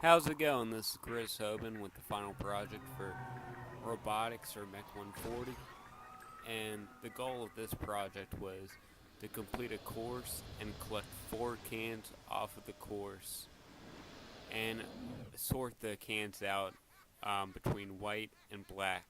How's it going? This is Chris Hoban with the final project for robotics or MECH140, and the goal of this project was to complete a course and collect 4 cans off of the course and sort the cans out between white and black.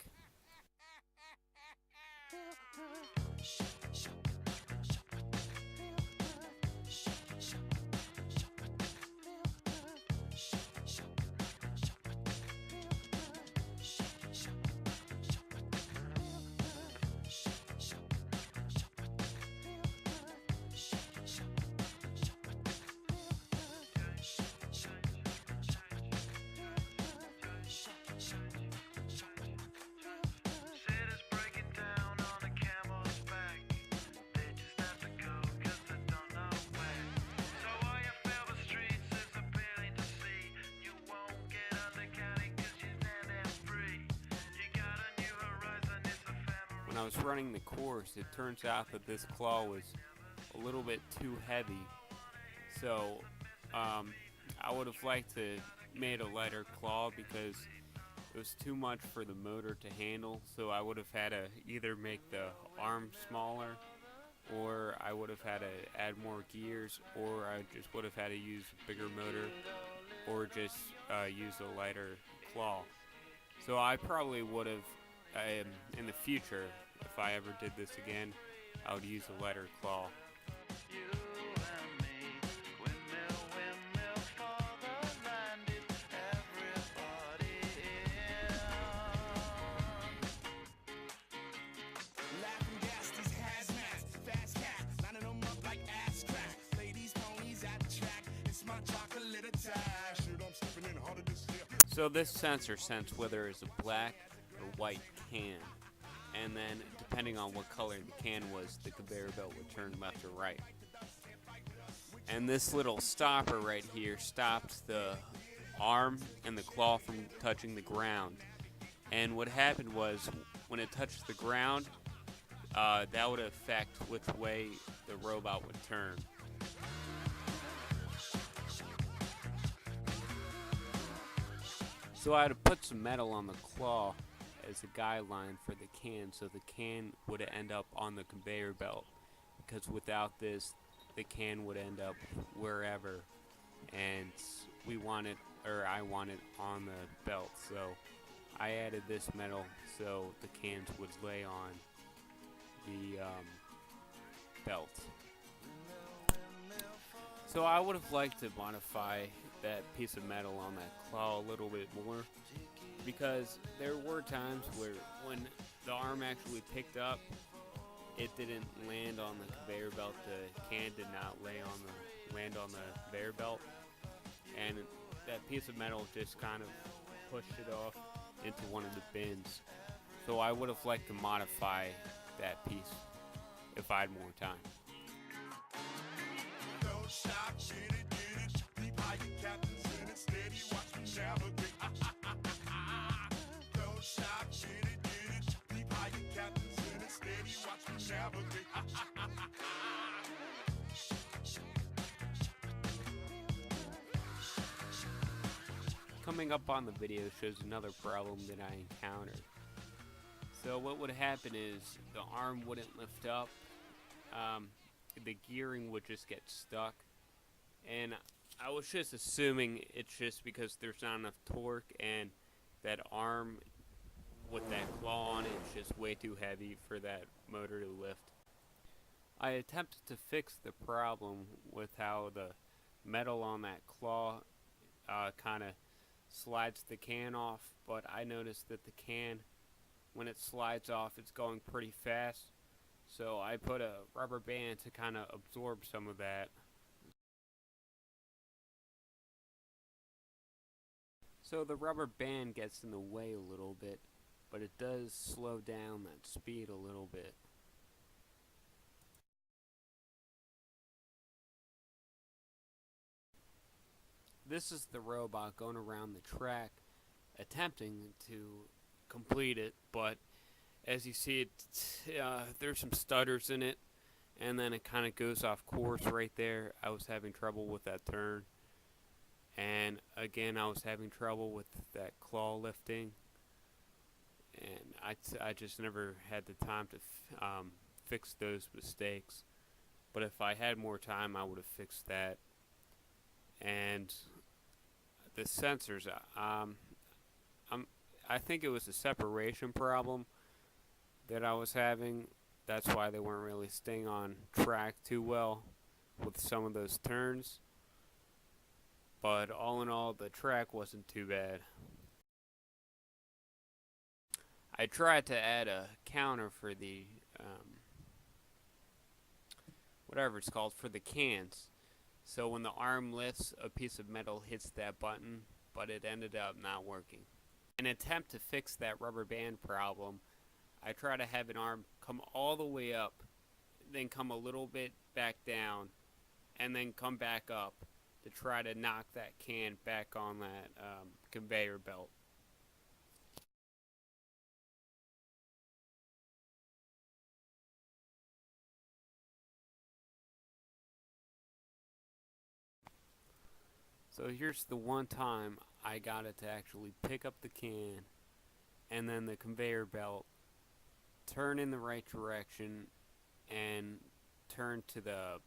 When I was running the course, it turns out that this claw was a little bit too heavy, so I would have liked to made a lighter claw because it was too much for the motor to handle. So I would have had to either make the arm smaller, or I would have had to add more gears, or I just would have had to use a bigger motor, or just use a lighter claw. So I probably would have, in the future, if I ever did this again, I would use a lighter claw. So this sensor senses whether it's a black or white can, and then depending on what color the can was, the conveyor belt would turn left or right. And this little stopper right here stops the arm and the claw from touching the ground. And what happened was, when it touched the ground, that would affect which way the robot would turn. So I had to put some metal on the claw as a guideline for the can, so the can would end up on the conveyor belt, because without this, the can would end up wherever, and I want it on the belt. So I added this metal so the cans would lay on the belt. So I would have liked to modify that piece of metal on that claw a little bit more, because there were times where when the arm actually picked up, it didn't land on the conveyor belt. The can did not land on the conveyor belt, and that piece of metal just kind of pushed it off into one of the bins. So I would have liked to modify that piece if I had more time. Don't stop, get it, deep high captains in it, steady, watch me navigate. Don't stop, get it, deep high captains in it, steady, watch me navigate. Coming up on the video shows another problem that I encountered. So what would happen is the arm wouldn't lift up, the gearing would just get stuck, and I was just assuming it's just because there's not enough torque, and that arm with that claw on it is just way too heavy for that motor to lift. I attempted to fix the problem with how the metal on that claw kind of slides the can off, but I noticed that the can, when it slides off, it's going pretty fast. So I put a rubber band to kind of absorb some of that. So the rubber band gets in the way a little bit, but it does slow down that speed a little bit. This is the robot going around the track, attempting to complete it, but as you see, there's some stutters in it, and then it kind of goes off course right there. I was having trouble with that turn, And again, I was having trouble with that claw lifting, and I just never had the time to fix those mistakes. But if I had more time, I would have fixed that. And the sensors, I'm, I think it was a separation problem that I was having. That's why they weren't really staying on track too well with some of those turns. But all in all, the track wasn't too bad. I tried to add a counter for the whatever it's called for the cans. So when the arm lifts, a piece of metal hits that button, but it ended up not working. In an attempt to fix that rubber band problem, I try to have an arm come all the way up, then come a little bit back down, and then come back up to try to knock that can back on that conveyor belt. So here's the one time I got it to actually pick up the can and then the conveyor belt, turn in the right direction, and turn to the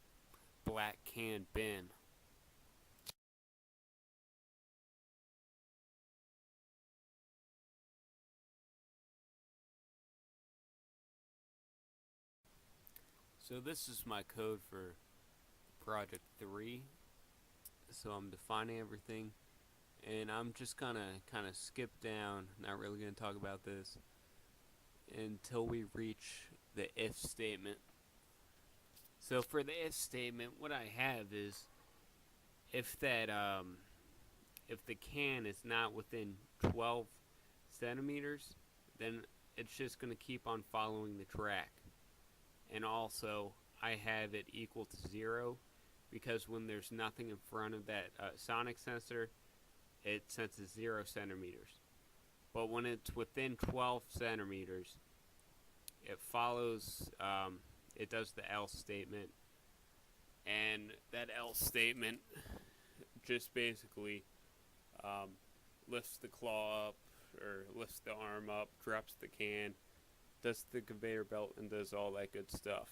black can bin. So this is my code for project 3. So I'm defining everything, and I'm just gonna kind of skip down, not really gonna talk about this until we reach the if statement. So for the if statement, what I have is if that if the can is not within 12 centimeters, then it's just going to keep on following the track. And also, I have it equal to 0 because when there's nothing in front of that sonic sensor, it senses 0 centimeters. But when it's within 12 centimeters, it follows, it does the else statement. And that else statement just basically lifts the claw up or lifts the arm up, drops the can, does the conveyor belt, and does all that good stuff.